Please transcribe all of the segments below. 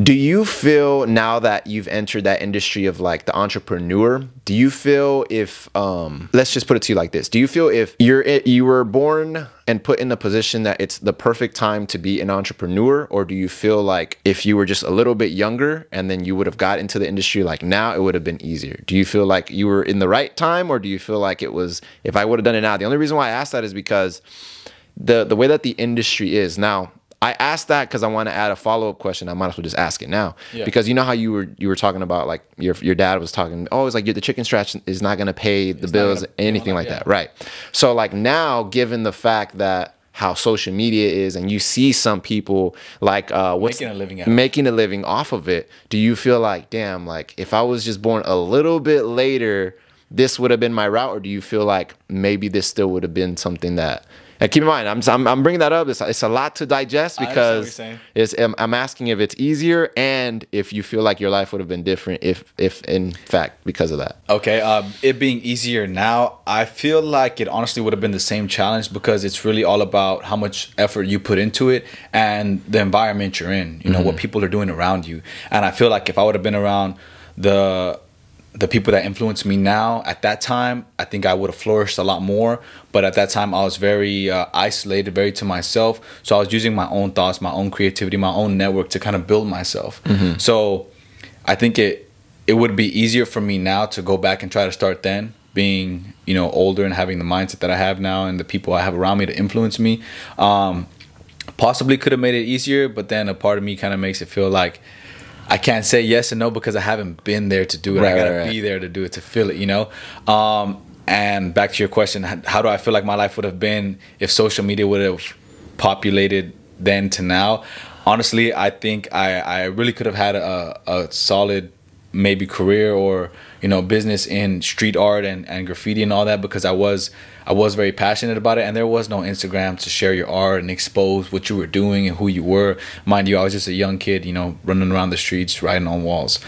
Do you feel now that you've entered that industry of like the entrepreneur, do you feel if let's just put it to you like this, do you feel if you were born and put in a position that it's the perfect time to be an entrepreneur, or do you feel like if you were just a little bit younger and then you would have got into the industry like now, it would have been easier? Do you feel like you were in the right time, or do you feel like it was, if I would have done it now? The only reason why I asked that is because the way that the industry is now. I asked that because I want to add a follow-up question. I might as well just ask it now. Yeah. Because you know how you were talking about, like your dad was talking, oh, it's like the chicken scratch is not going to pay the bills, anything like that. Right. So like now, given the fact that how social media is, and you see some people like making a living off of it, do you feel like, damn, like if I was just born a little bit later, this would have been my route? Or do you feel like maybe this still would have been something that... And keep in mind, I'm bringing that up. It's a lot to digest because I'm asking if it's easier and if you feel like your life would have been different if in fact because of that. Okay, it being easier now, I feel like it honestly would have been the same challenge because it's really all about how much effort you put into it and the environment you're in. You know, what people are doing around you. And I feel like if I would have been around the people that influence me now at that time, I think I would have flourished a lot more. But at that time, I was very isolated, very to myself. So I was using my own thoughts, my own creativity, my own network to kind of build myself. So I think it would be easier for me now to go back and try to start then, being, you know, older and having the mindset that I have now and the people I have around me to influence me. Possibly could have made it easier, but then a part of me kind of makes it feel like I can't say yes and no because I haven't been there to do it. I gotta be there to do it, to feel it, you know? And back to your question, how do I feel like my life would have been if social media would have populated then to now? Honestly, I think I really could have had a solid maybe career or, you know, business in street art and graffiti and all that, because I was very passionate about it, and there was no Instagram to share your art and expose what you were doing and who you were. Mind you, I was just a young kid, you know, running around the streets, writing on walls.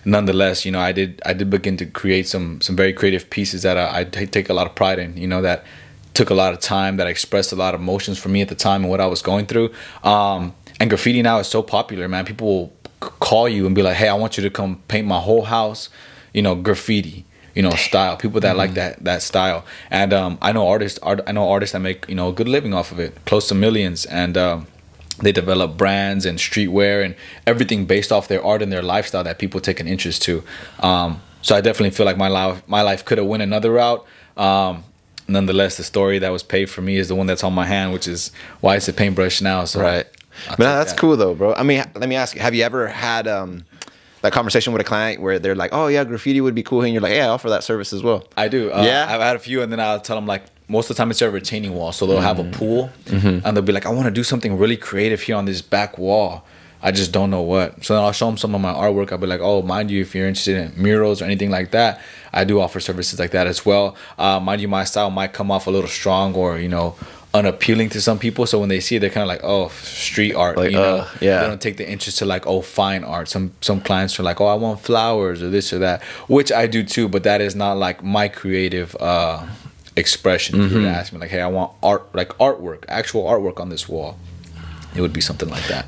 Nonetheless, you know, I did begin to create some very creative pieces that I take a lot of pride in, you know, that took a lot of time, that expressed a lot of emotions for me at the time and what I was going through. And graffiti now is so popular, man. People will call you and be like, hey, I want you to come paint my whole house, you know, graffiti, you know, style. People that like that style. And I know artists that make, you know, a good living off of it, close to millions. And they develop brands and streetwear and everything based off their art and their lifestyle that people take an interest to. So I definitely feel like my life could have went another route. Nonetheless, the story that was paved for me is the one that's on my hand, which is why it's a paintbrush now. So right. But that's cool though, bro. I mean, let me ask you, have you ever had that conversation with a client where they're like, oh yeah, graffiti would be cool, and you're like, yeah, I offer that service as well? I do. Yeah, I've had a few, and then I'll tell them, like, most of the time it's a retaining wall, so they'll have a pool, and they'll be like, I want to do something really creative here on this back wall. I just don't know what. So then I'll show them some of my artwork. I'll be like, oh, mind you, if you're interested in murals or anything like that, I do offer services like that as well. Mind you, my style might come off a little strong or, you know, unappealing to some people. So when they see it, they're kind of like, oh, street art, like, you know? They don't take the interest to like, oh, fine art. Some clients are like, oh, I want flowers or this or that, which I do too, but that is not like my creative expression. If you were to ask me like, hey, I want art, like artwork, actual artwork on this wall, it would be something like that.